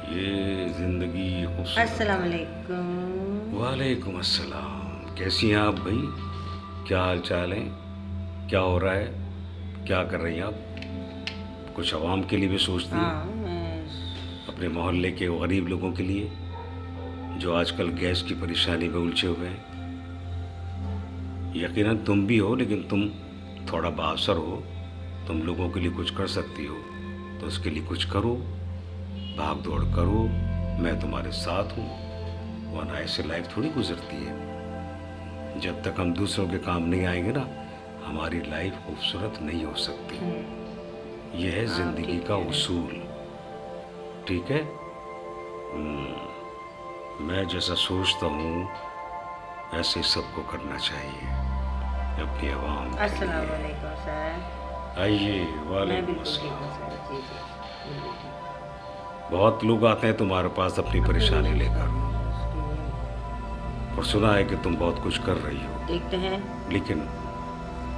یہ زندگی خوبصورت. السلام علیکم. وعلیکم السلام. کیسی ہیں آپ بھائی؟ کیا حال چال ہے؟ کیا ہو رہا ہے؟ کیا کر رہی ہیں آپ؟ کچھ عوام کے لیے بھی سوچتی ہیں؟ ہاں میں اپنے محلے کے غریب لوگوں کے لیے جو آج کل گیس کی پریشانی میں الجھے ہوئے ہیں. یقیناً تم بھی ہو، لیکن تم تھوڑا بااثر ہو. تم لوگوں کے لیے کچھ کر سکتی ہو تو اس کے لیے کچھ کرو، بھاگ دوڑ کرو. میں تمہارے ساتھ ہوں، ورنہ ایسے لائف تھوڑی گزرتی ہے. جب تک ہم دوسروں کے کام نہیں آئیں گے نا، ہماری لائف خوبصورت نہیں ہو سکتی. یہ ہے زندگی کا اصول. ٹھیک ہے؟ میں جیسا سوچتا ہوں ایسے سب کو کرنا چاہیے اپنی عوام کے السلام لیے. علیکم سر. آئیے. میں وعلیکم بالکل ٹھیک السلام. ہوں سر. جی جی بالکل ٹھیک. بہت لوگ آتے ہیں تمہارے پاس اپنی پریشانی لے کر، اور سنا ہے کہ تم بہت کچھ کر رہی ہو، دیکھتے ہیں. لیکن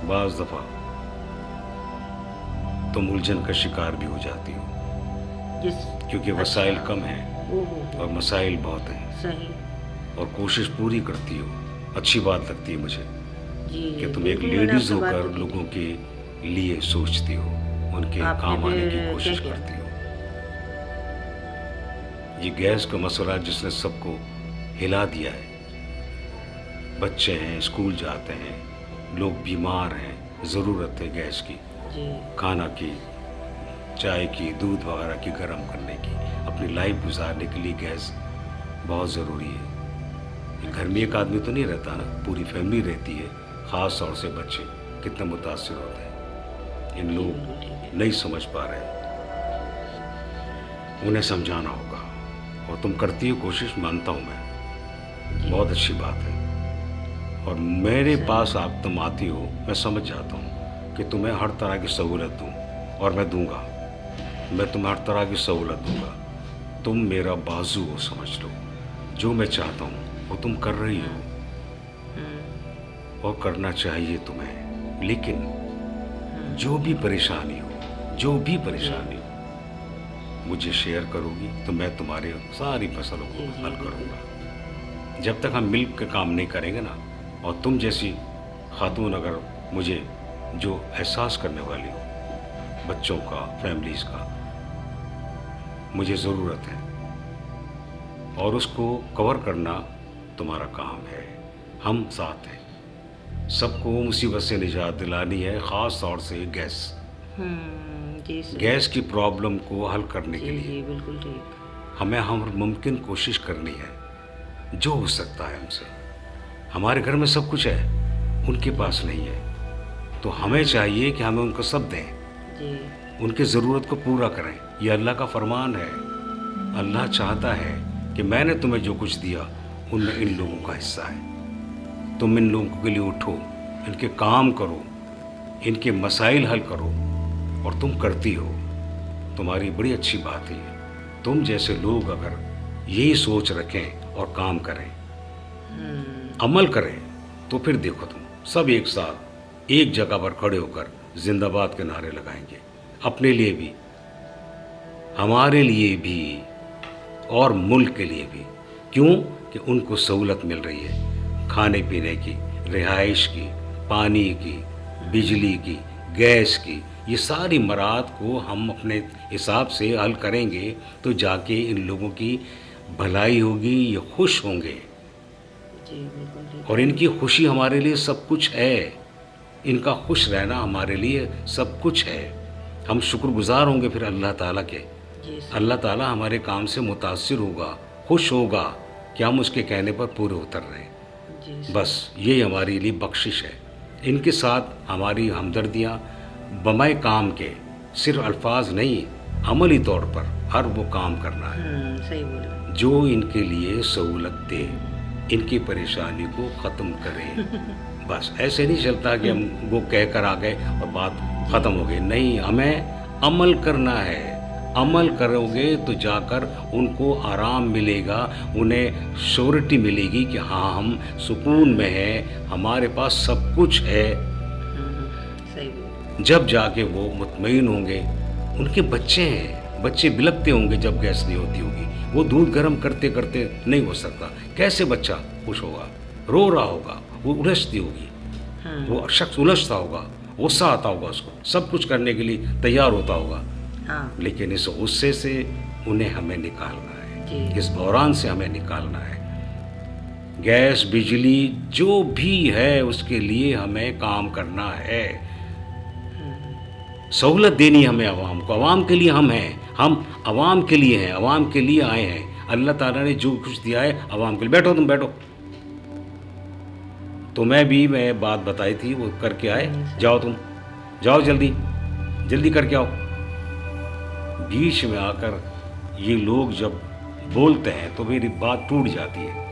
بعض دفعہ تم الجھن کا شکار بھی ہو جاتی ہو، کیونکہ وسائل کم ہیں اور مسائل بہت ہیں. صحیح. اور کوشش پوری کرتی ہو. اچھی بات لگتی ہے مجھے جی کہ تم ایک بالکل میں نے آپ لیڈیز سے ہو بات کر تو کی لوگوں تھی. کے لیے سوچتی ہو، ان کے آپ نے کام آنے کی پھر کوشش کیا کرتی ہو. یہ گیس کا مسئلہ جس نے سب کو ہلا دیا ہے. بچے ہیں، اسکول جاتے ہیں، لوگ بیمار ہیں، ضرورت ہے گیس کی، جی کھانا کی، چائے کی، دودھ وغیرہ کی گرم کرنے کی. اپنی لائف گزارنے کے لیے گیس بہت ضروری ہے. گھر میں ایک آدمی تو نہیں رہتا نا، پوری فیملی رہتی ہے. خاص طور سے بچے کتنے متاثر ہوتے ہیں. ان لوگ نہیں سمجھ پا رہے، انہیں سمجھانا ہوگا. اور تم کرتی ہو کوشش، مانتا ہوں میں، بہت اچھی بات ہے. اور میرے پاس آپ تم آتی ہو، میں سمجھ جاتا ہوں کہ تمہیں ہر طرح کی سہولت دوں، اور میں دوں گا. میں تمہیں ہر طرح کی سہولت دوں گا. تم میرا بازو ہو، سمجھ لو. جو میں چاہتا ہوں وہ تم کر رہی ہو، اور کرنا چاہیے تمہیں. لیکن جو بھی پریشانی ہو مجھے شیئر کرو گی تو میں تمہارے ساری مسئلوں کو حل کروں گا. جب تک ہم مل کے کام نہیں کریں گے نا، اور تم جیسی خاتون اگر مجھے جو احساس کرنے والی ہو بچوں کا، فیملیز کا، مجھے ضرورت ہے، اور اس کو کور کرنا تمہارا کام ہے. ہم ساتھ ہیں. سب کو مصیبت سے نجات دلانی ہے، خاص طور سے گیس. جی سر. گیس کی پرابلم کو حل کرنے کے جی لیے جی بالکل ٹھیک. ہمیں ہر ممکن کوشش کرنی ہے، جو ہو سکتا ہے ہم سے. ہمارے گھر میں سب کچھ ہے، ان کے پاس نہیں ہے، تو ہمیں چاہیے کہ ہمیں ان کو سب دیں، جی ان کی ضرورت کو پورا کریں. یہ اللہ کا فرمان ہے. اللہ چاہتا ہے کہ میں نے تمہیں جو کچھ دیا ان میں ان لوگوں کا حصہ ہے. تم ان لوگوں کے لیے اٹھو، ان کے کام کرو، ان کے مسائل حل کرو، اور تم کرتی ہو. تمہاری بڑی اچھی بات ہے. تم جیسے لوگ اگر یہی سوچ رکھیں اور کام کریں، عمل کریں، تو پھر دیکھو تم سب ایک ساتھ ایک جگہ پر کھڑے ہو کر زندہ باد کے نعرے لگائیں گے. اپنے لیے بھی، ہمارے لیے بھی، اور ملک کے لیے بھی. کیوں کہ ان کو سہولت مل رہی ہے، کھانے پینے کی، رہائش کی، پانی کی، بجلی کی، گیس کی. یہ ساری مراد کو ہم اپنے حساب سے حل کریں گے تو جا کے ان لوگوں کی بھلائی ہوگی، یہ خوش ہوں گے. جی بالکل ٹھیک. اور ان کی خوشی ہمارے لیے سب کچھ ہے. ان کا خوش رہنا ہمارے لیے سب کچھ ہے. ہم شکر گزار ہوں گے پھر اللہ تعالیٰ کے. جی سر. اللہ تعالیٰ ہمارے کام سے متاثر ہوگا، خوش ہوگا کہ ہم اس کے کہنے پر پورے اتر رہے ہیں. جی سر. بس یہ ہمارے لیے بخشش ہے. ان کے ساتھ ہماری ہمدردیاں بمائے کام کے، صرف الفاظ نہیں، عملی طور پر ہر وہ کام کرنا ہے صحیح بولا. جو ان کے لیے سہولت دے، ان کی پریشانی کو ختم کرے. بس ایسے نہیں چلتا کہ ہم وہ کہہ کر آ گئے اور بات ختم ہو گئی. نہیں، ہمیں عمل کرنا ہے. عمل کرو گے تو جا کر ان کو آرام ملے گا، انہیں شیورٹی ملے گی کہ ہاں ہم سکون میں ہیں، ہمارے پاس سب کچھ ہے. صحیح بولا. جب جا کے وہ مطمئن ہوں گے. ان کے بچے ہیں، बच्चे बिलखते होंगे जब गैस नहीं होती होगी, वो दूध गर्म करते करते नहीं हो सकता, कैसे बच्चा खुश होगा, रो रहा होगा, वो उलझती होगी, हाँ वो शख्स उलझता होगा, गुस्सा आता होगा उसको, सब कुछ करने के लिए तैयार होता होगा, हाँ लेकिन इस गुस्से से उन्हें हमें निकालना है, जी इस बहरान से हमें निकालना है। गैस, बिजली जो भी है उसके लिए हमें काम करना है, सहूलत देनी हमें अवाम को, अवाम के लिए हम हैं, हम अवाम के लिए हैं, अवाम के लिए आए हैं। अल्लाह ताला ने जो कुछ दिया है अवाम के लिए। बैठो, तुम बैठो। तुम्हें भी मैं बात बताई थी, वो करके आए, जाओ तुम, जाओ जल्दी जल्दी करके आओ। बीच में आकर ये लोग जब बोलते हैं तो मेरी बात टूट जाती है।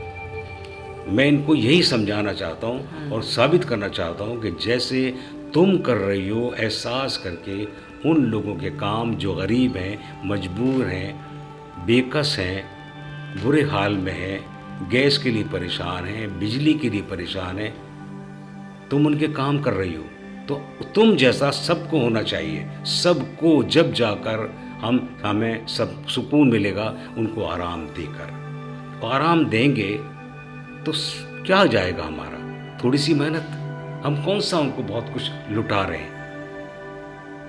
मैं इनको यही समझाना चाहता हूँ और साबित करना चाहता हूँ कि जैसे तुम कर रही हो, एहसास करके उन लोगों के काम जो गरीब हैं, मजबूर हैं, बेकस हैं, बुरे हाल में हैं, गैस के लिए परेशान हैं, बिजली के लिए परेशान हैं, तुम उनके काम कर रही हो, तो तुम जैसा सबको होना चाहिए। सबको जब जाकर हमें सब सुकून मिलेगा उनको आराम देकर। और आराम देंगे तो क्या जाएगा हमारा, थोड़ी सी मेहनत, हम कौन सा उनको बहुत कुछ लुटा रहे हैं,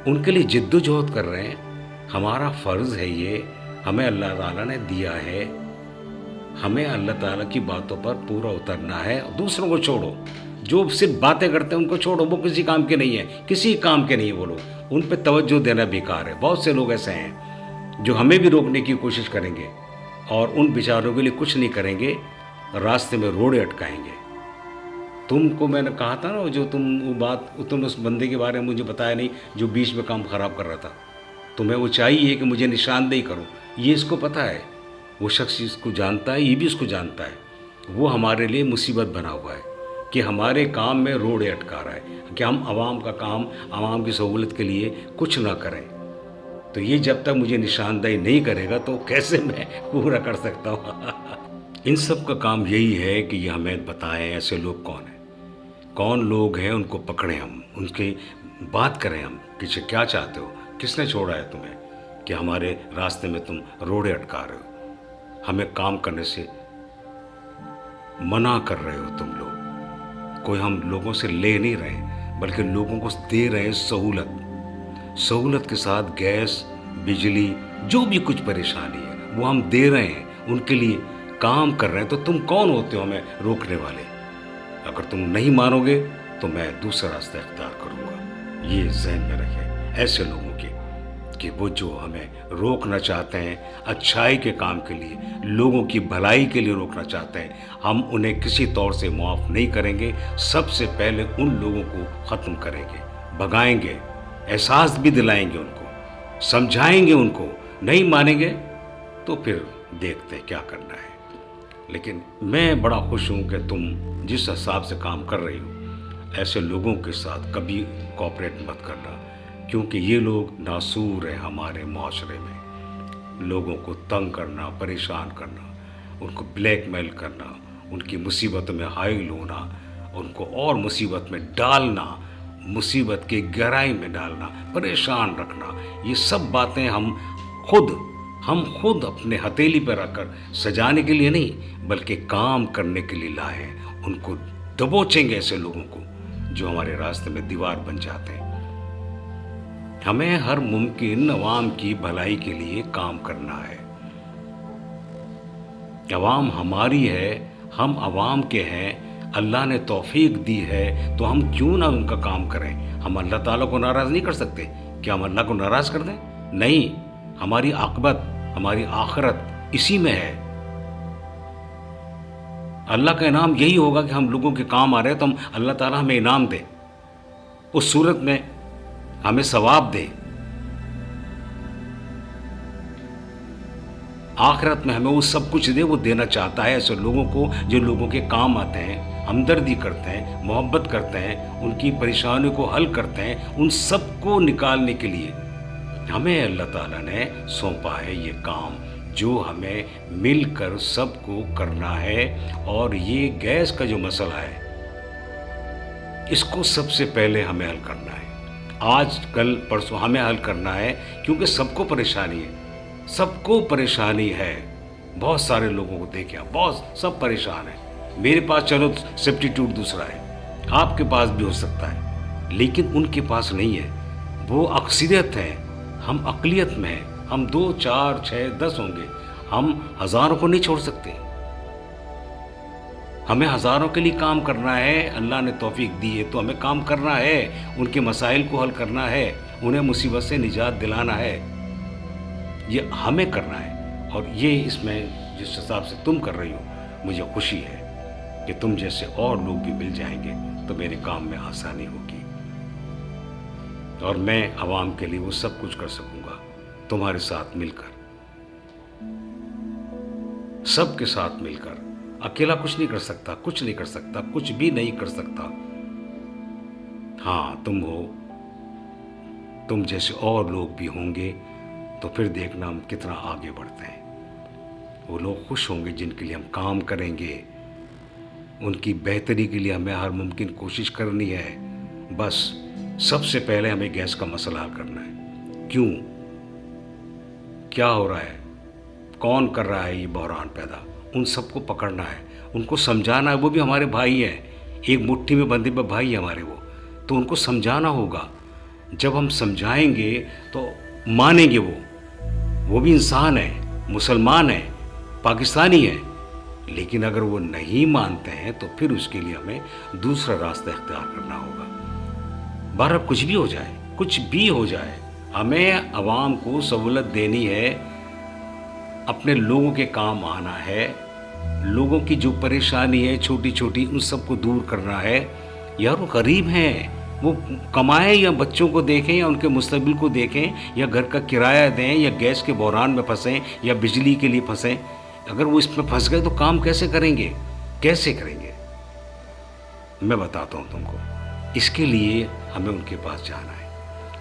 उनके लिए जिद्दोजहद कर रहे हैं। हमारा फ़र्ज़ है ये, हमें अल्लाह ताला ने दिया है, हमें अल्लाह ताला की बातों पर पूरा उतरना है। दूसरों को छोड़ो, जो सिर्फ बातें करते हैं उनको छोड़ो, वो किसी काम के नहीं है, किसी काम के नहीं है वो लोग, उन पे तवज्जो देना बेकार है। बहुत से लोग ऐसे हैं जो हमें भी रोकने की कोशिश करेंगे और उन बेचारों के लिए कुछ नहीं करेंगे, रास्ते में रोड़े अटकाएंगे। तुमको मैंने कहा था ना, जो तुम उस बंदे के बारे में मुझे बताया नहीं जो बीच में काम ख़राब कर रहा था। तुम्हें वो चाहिए कि मुझे निशानदेही करो, ये इसको पता है, वो शख्स इसको जानता है, ये भी इसको जानता है। वो हमारे लिए मुसीबत बना हुआ है कि हमारे काम में रोड़े अटका रहा है कि हम आवाम का काम, आवाम की सहूलत के लिए कुछ ना करें। तो ये जब तक मुझे निशानदेही नहीं करेगा तो कैसे मैं पूरा कर सकता हूँ। इन सब का काम यही है कि ये हमें बताएं ऐसे लोग कौन हैं, कौन लोग हैं, उनको पकड़ें हम, उनकी बात करें हम कि क्या चाहते हो, किसने छोड़ा है तुम्हें कि हमारे रास्ते में तुम रोड़े अटका रहे हो, हमें काम करने से मना कर रहे हो तुम लोग। कोई हम लोगों से ले नहीं रहे बल्कि लोगों को दे रहे हैं सहूलत के साथ गैस, बिजली, जो भी कुछ परेशानी है वो हम दे रहे हैं, उनके लिए काम कर रहे हैं। तो तुम कौन होते हो हमें रोकने वाले? अगर तुम नहीं मानोगे तो मैं दूसरा रास्ता इख्तियार करूँगा। ये ज़हन में रखें ऐसे लोगों के कि वो जो हमें रोकना चाहते हैं अच्छाई के काम के लिए, लोगों की भलाई के लिए रोकना चाहते हैं, हम उन्हें किसी तौर से माफ़ नहीं करेंगे। सबसे पहले उन लोगों को ख़त्म करेंगे, भगाएंगे, एहसास भी दिलाएंगे उनको, समझाएंगे उनको। नहीं मानेंगे तो फिर देखते हैं क्या करना है। लेकिन मैं बड़ा खुश हूँ कि तुम जिस हिसाब से काम कर रही हो, ऐसे लोगों के साथ कभी कोऑपरेट मत करना, क्योंकि ये लोग नासूर हैं हमारे माशरे में। लोगों को तंग करना, परेशान करना, उनको ब्लैकमेल करना, उनकी मुसीबतों में हाइल होना, उनको और मुसीबत में डालना, मुसीबत की गहराई में डालना, परेशान रखना, ये सब बातें हम खुद अपने हथेली पर रखकर सजाने के लिए नहीं बल्कि काम करने के लिए लाए हैं। उनको दबोचेंगे ऐसे लोगों को जो हमारे रास्ते में दीवार बन जाते हैं। हमें हर मुमकिन अवाम की भलाई के लिए काम करना है। अवाम हमारी है, हम अवाम के हैं, अल्लाह ने तौफीक दी है तो हम क्यों ना उनका काम करें। हम अल्लाह ताला को नाराज़ नहीं कर सकते। क्या हम अल्लाह को नाराज़ कर दें? नहीं, हमारी आक़िबत, हमारी आखिरत इसी में है। अल्लाह का इनाम यही होगा कि हम लोगों के काम आ रहे हैं तो हम अल्लाह ताला हमें इनाम दे, उस सूरत में हमें सवाब दे, आखिरत में हमें वो सब कुछ दे। वो देना चाहता है ऐसे लोगों को जो लोगों के काम आते हैं, हमदर्दी करते हैं, मोहब्बत करते हैं, उनकी परेशानियों को हल करते हैं। उन सब को निकालने के लिए हमें अल्लाह ताला ने सौंपा है ये काम, जो हमें मिलकर सबको करना है। और ये गैस का जो मसला है इसको सबसे पहले हमें हल करना है। आज कल परसों हमें हल करना है, क्योंकि सबको परेशानी है। سب کو پریشانی ہے. بہت سارے لوگوں کو دیکھیں, بہت سب پریشان ہیں. میرے پاس چلو سبسٹیٹیوٹ دوسرا ہے, آپ کے پاس بھی ہو سکتا ہے, لیکن ان کے پاس نہیں ہے. وہ اکثریت ہے, ہم اقلیت میں ہیں. ہم 2 4 6 10 ہوں گے, ہم ہزاروں کو نہیں چھوڑ سکتے. ہمیں ہزاروں کے لیے کام کرنا ہے. اللہ نے توفیق دی ہے تو ہمیں کام کرنا ہے, ان کے مسائل کو حل کرنا ہے, انہیں مصیبت سے نجات دلانا ہے. یہ ہمیں کرنا ہے. اور یہ اس میں جس حساب سے تم کر رہی ہو, مجھے خوشی ہے کہ تم جیسے اور لوگ بھی مل جائیں گے تو میرے کام میں آسانی ہوگی, اور میں عوام کے لیے وہ سب کچھ کر سکوں گا تمہارے ساتھ مل کر, سب کے ساتھ مل کر. اکیلا کچھ نہیں کر سکتا, کچھ نہیں کر سکتا, کچھ بھی نہیں کر سکتا. ہاں تم ہو, تم جیسے اور لوگ بھی ہوں گے تو پھر دیکھنا ہم کتنا آگے بڑھتے ہیں. وہ لوگ خوش ہوں گے جن کے لیے ہم کام کریں گے. ان کی بہتری کے لیے ہمیں ہر ممکن کوشش کرنی ہے. بس سب سے پہلے ہمیں گیس کا مسئلہ حل کرنا ہے. کیوں, کیا ہو رہا ہے, کون کر رہا ہے یہ بحران پیدا, ان سب کو پکڑنا ہے, ان کو سمجھانا ہے. وہ بھی ہمارے بھائی ہیں, ایک مٹھی میں بندھے پہ بھائی ہمارے وہ, تو ان کو سمجھانا ہوگا. جب ہم سمجھائیں گے تو مانیں گے. وہ بھی انسان ہے, مسلمان ہے, پاکستانی ہے. لیکن اگر وہ نہیں مانتے ہیں تو پھر اس کے لیے ہمیں دوسرا راستہ اختیار کرنا ہوگا. بہرحال کچھ بھی ہو جائے, کچھ بھی ہو جائے, ہمیں عوام کو سہولت دینی ہے, اپنے لوگوں کے کام آنا ہے. لوگوں کی جو پریشانی ہے چھوٹی چھوٹی, ان سب کو دور کرنا ہے. یار وہ غریب ہیں, وہ کمائیں یا بچوں کو دیکھیں یا ان کے مستقبل کو دیکھیں, یا گھر کا کرایہ دیں, یا گیس کے بحران میں پھنسیں, یا بجلی کے لیے پھنسیں. اگر وہ اس میں پھنس گئے تو کام کیسے کریں گے, کیسے کریں گے؟ میں بتاتا ہوں تم کو. اس کے لیے ہمیں ان کے پاس جانا ہے,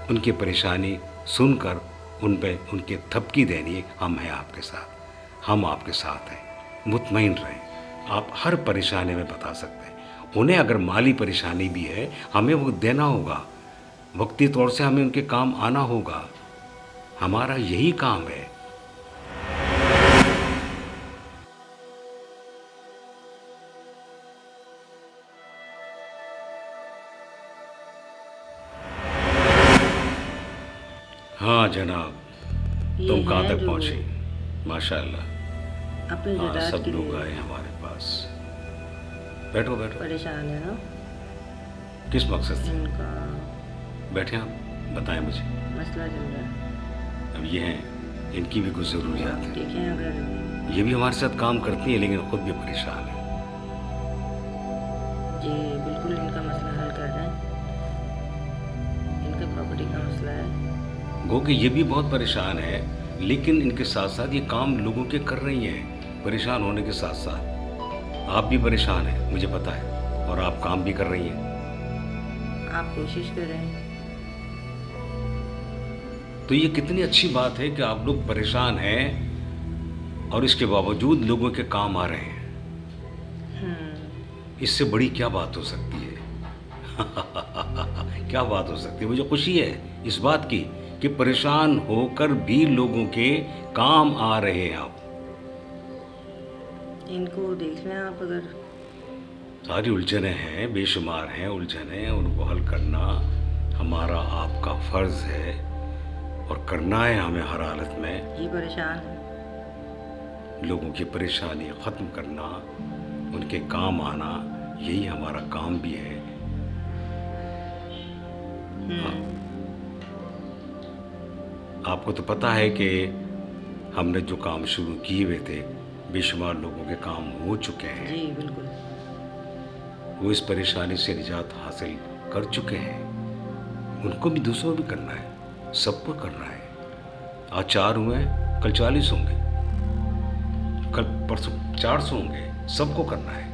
ان کی پریشانی سن کر ان پہ ان کے تھپکی دینی ہے. ہم ہیں آپ کے ساتھ, ہم آپ کے ساتھ ہیں, مطمئن رہیں. آپ ہر پریشانی میں بتا سکتے ہیں. انہیں اگر مالی پریشانی بھی ہے ہمیں وہ دینا ہوگا, وقتی طور سے ہمیں ان کے کام آنا ہوگا. ہمارا یہی کام ہے. ہاں جناب, یہ تم کہاں ہیں تک جو پہنچی؟ ماشاء اللہ, اپنے ہاں نجات سب کے لوگ لیے آئے ہمارے پاس. بیٹھو بیٹھو. پریشان ہے نا, کس مقصد سے ان کا بیٹھے آپ؟ بتائیں مجھے. مسئلہ چل رہا ہے. اب یہ ہیں, ان کی بھی کچھ ضروریات ہیں. دیکھیں اگر یہ بھی ہمارے ساتھ کام کرتی ہیں لیکن خود بھی پریشان ہیں. جی بالکل ان کا مسئلہ حل کر رہے ہیں. ان کا پراپرٹی کا مسئلہ ہے. گو کہ یہ بھی بہت پریشان ہے, لیکن ان کے ساتھ ساتھ یہ کام لوگوں کے کر رہی ہیں. پریشان ہونے کے ساتھ ساتھ آپ بھی پریشان ہیں, مجھے پتا ہے, اور آپ کام بھی کر رہی ہیں. آپ کوشش کر رہے ہیں. تو یہ کتنی اچھی بات ہے کہ آپ لوگ پریشان ہیں اور اس کے باوجود لوگوں کے کام آ رہے ہیں. اس سے بڑی کیا بات ہو سکتی ہے؟ کیا بات ہو سکتی ہے؟ مجھے خوشی ہے اس بات کی کہ پریشان ہو کر بھی لوگوں کے کام آ رہے ہیں آپ. ان کو دیکھ لیں آپ. اگر ساری الجھنیں ہیں, بے شمار ہیں الجھنیں, ان کو حل کرنا ہمارا آپ کا فرض ہے, اور کرنا ہے ہمیں ہر حالت میں. یہ پریشان ہے, لوگوں کی پریشانی ختم کرنا, ان کے کام آنا, یہی ہمارا کام بھی ہے. آپ کو تو پتہ ہے کہ ہم نے جو کام شروع کیے ہوئے تھے, بے شمار لوگوں کے کام ہو چکے ہیں. جی بالکل. وہ اس پریشانی سے نجات حاصل کر چکے ہیں. ان کو بھی دوسروں بھی کرنا ہے, سب کو کرنا ہے. آج 4 ہوئے, کل 40 ہوں گے, کل پرسوں 400 ہوں گے. سب کو کرنا ہے.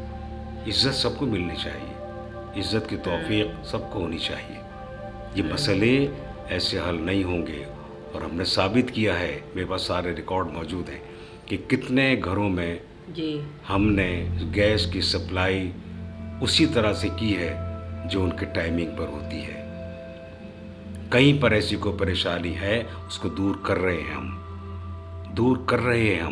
عزت سب کو ملنی چاہیے, عزت کی توفیق سب کو ہونی چاہیے. یہ مسئلے ایسے حل نہیں ہوں گے, اور ہم نے ثابت کیا ہے, میرے پاس سارے ریکارڈ موجود ہیں کہ کتنے گھروں میں جی ہم نے گیس کی سپلائی اسی طرح سے کی ہے جو ان کے ٹائمنگ پر ہوتی ہے. کہیں پر ایسی کوئی پریشانی ہے اس کو دور کر رہے ہیں ہم. दूर कर रहे हैं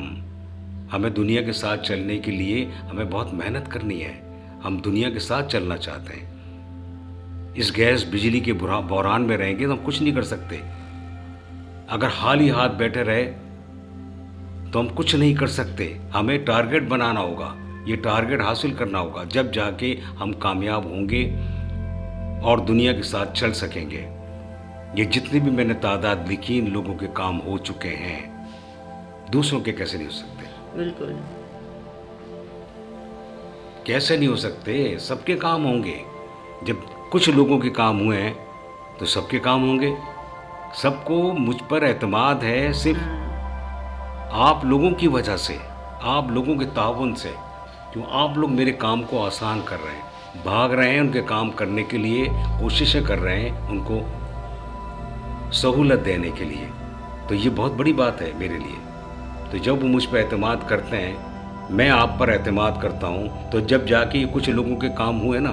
हमें दुनिया के साथ चलने के लिए हमें बहुत मेहनत करनी है। हम दुनिया के साथ चलना चाहते हैं। इस गैस बिजली के बहरान में रहेंगे तो हम कुछ नहीं कर सकते। अगर खाली हाथ बैठे रहे तो हम कुछ नहीं कर सकते। हमें टारगेट बनाना होगा, ये टारगेट हासिल करना होगा, जब जाके हम कामयाब होंगे और दुनिया के साथ चल सकेंगे। ये जितनी भी मैंने तादाद लिखी, इन लोगों के काम हो चुके हैं, दूसरों के कैसे नहीं हो सकते? बिल्कुल कैसे नहीं हो सकते? सबके काम होंगे। जब कुछ लोगों के काम हुए हैं तो सबके काम होंगे। सबको मुझ पर एतमाद है सिर्फ आप लोगों की वजह से, आप लोगों के ताउन से। क्यों? आप लोग मेरे काम को आसान कर रहे हैं, भाग रहे हैं उनके काम करने के लिए, कोशिशें कर रहे हैं उनको सहूलत देने के लिए। तो ये बहुत बड़ी बात है मेरे लिए। तो जब वो मुझ पर एतमाद करते हैं, मैं आप पर एतमाद करता हूँ, तो जब जाके कुछ लोगों के काम हुए ना,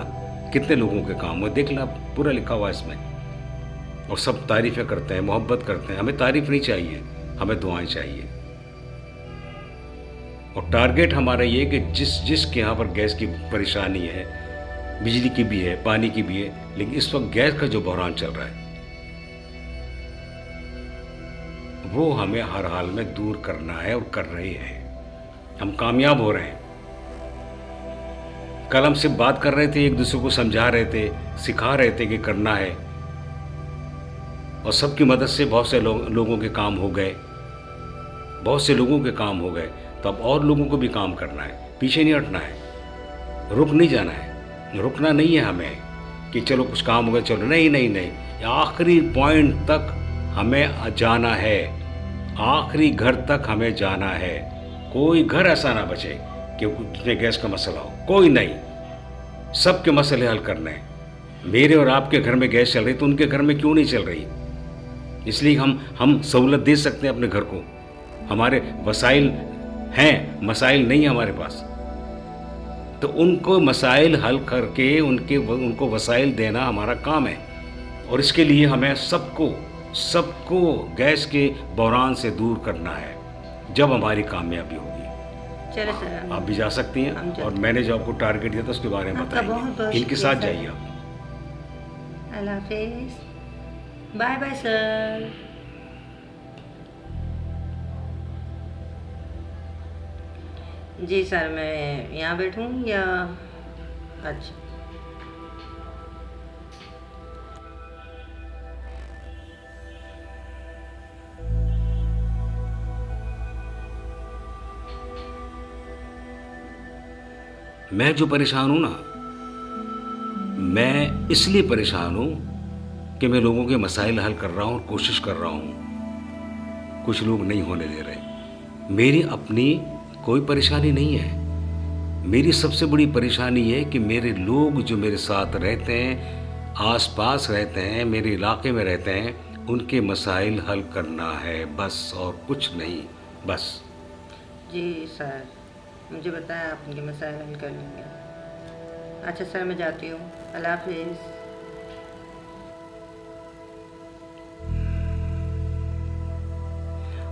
कितने लोगों के काम हुए देख ला, पूरा लिखा हुआ है इसमें। और सब तारीफ़ें करते हैं, मोहब्बत करते हैं। हमें तारीफ़ नहीं चाहिए, हमें दुआएं चाहिए। और टारगेट हमारा ये कि जिसके यहाँ पर गैस की परेशानी है, बिजली की भी है, पानी की भी है, लेकिन इस वक्त गैस का जो बहरान चल रहा है वो हमें हर हाल में दूर करना है और कर रहे हैं। हम कामयाब हो रहे हैं। कल हम सिर्फ बात कर रहे थे, एक दूसरे को समझा रहे थे, सिखा रहे थे कि करना है, और सबकी मदद से बहुत से लोगों के काम हो गए, बहुत से लोगों के काम हो गए। तो अब और लोगों को भी काम करना है, पीछे नहीं हटना है, रुक नहीं जाना है। रुकना नहीं है हमें कि चलो कुछ काम हो गया चलो, नहीं नहीं नहीं, आखिरी पॉइंट तक हमें जाना है, आखिरी घर तक हमें जाना है। कोई घर ऐसा ना बचे कि उसमें गैस का मसला हो, कोई नहीं। सबके मसले हल करने हैं। मेरे और आपके घर में गैस चल रही तो उनके घर में क्यों नहीं चल रही? इसलिए हम सहूलत दे सकते हैं अपने घर को। हमारे वसाइल हैं, मसाइल नहीं है हमारे पास, तो उनको मसाइल हल करके उनको वसाइल देना हमारा काम है। और इसके लिए हमें सबको गैस के बहरान से दूर करना है, जब हमारी कामयाबी होगी। चले सर, आप भी जा सकती हैं। और मैंने जो आपको टारगेट दिया था उसके बारे में आपका बहुत बहुत बताइए। इनके शुक्रिया साथ सर। जाइए आप। अल्लाह हाफिज, बाय बाय सर। जी सर, मैं यहाँ बैठूँ या? अच्छा, मैं जो परेशान हूँ ना, मैं इसलिए परेशान हूँ कि मैं लोगों के मसाइल हल कर रहा हूँ और कोशिश कर रहा हूँ, कुछ लोग नहीं होने दे रहे। मेरी अपनी कोई परेशानी नहीं है। मेरी सबसे बड़ी परेशानी है कि मेरे लोग जो मेरे साथ रहते हैं, आसपास रहते हैं, मेरे इलाके में रहते हैं, उनके मसाइल हल करना है बस, और कुछ नहीं, बस। जी सर, मुझे बताया आप उनके मसाइल हल कर लेंगे। अच्छा सर, मैं जाती हूँ, अल्लाह हाफिज़।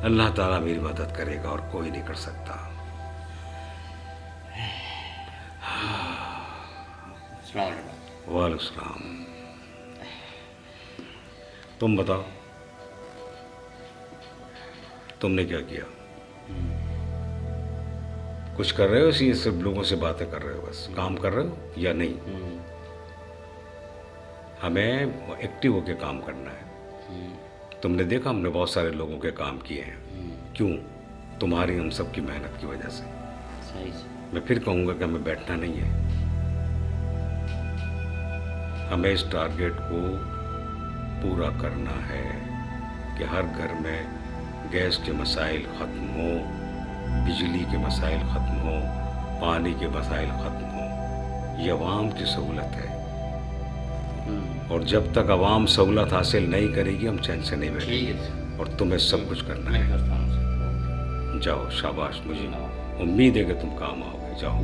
अल्लाह ताला मेरी मदद करेगा और कोई नहीं कर सकता। वालेकुम सलाम। तुम बताओ, तुमने क्या किया? कुछ कर रहे हो? सिर्फ लोगों से बातें कर रहे हो, बस काम कर रहे हो या नहीं? हमें एक्टिव होकर काम करना है। तुमने देखा हमने बहुत सारे लोगों के काम किए हैं। क्यों? तुम्हारी हम सब की मेहनत की वजह से। सही। मैं फिर कहूँगा कि हमें बैठना नहीं है। हमें इस टारगेट को पूरा करना है कि हर घर में गैस के मसाइल ख़त्म हो, बिजली के मसाइल ख़त्म हो, पानी के मसाइल ख़त्म हो। ये अवाम की सहूलत है, और जब तक अवाम सहूलत हासिल नहीं करेगी हम चैन से नहीं बैठेंगे। और तुम्हें सब कुछ करना है। जाओ, शाबाश, मुझे उम्मीद है कि तुम काम आओगे। जाओ।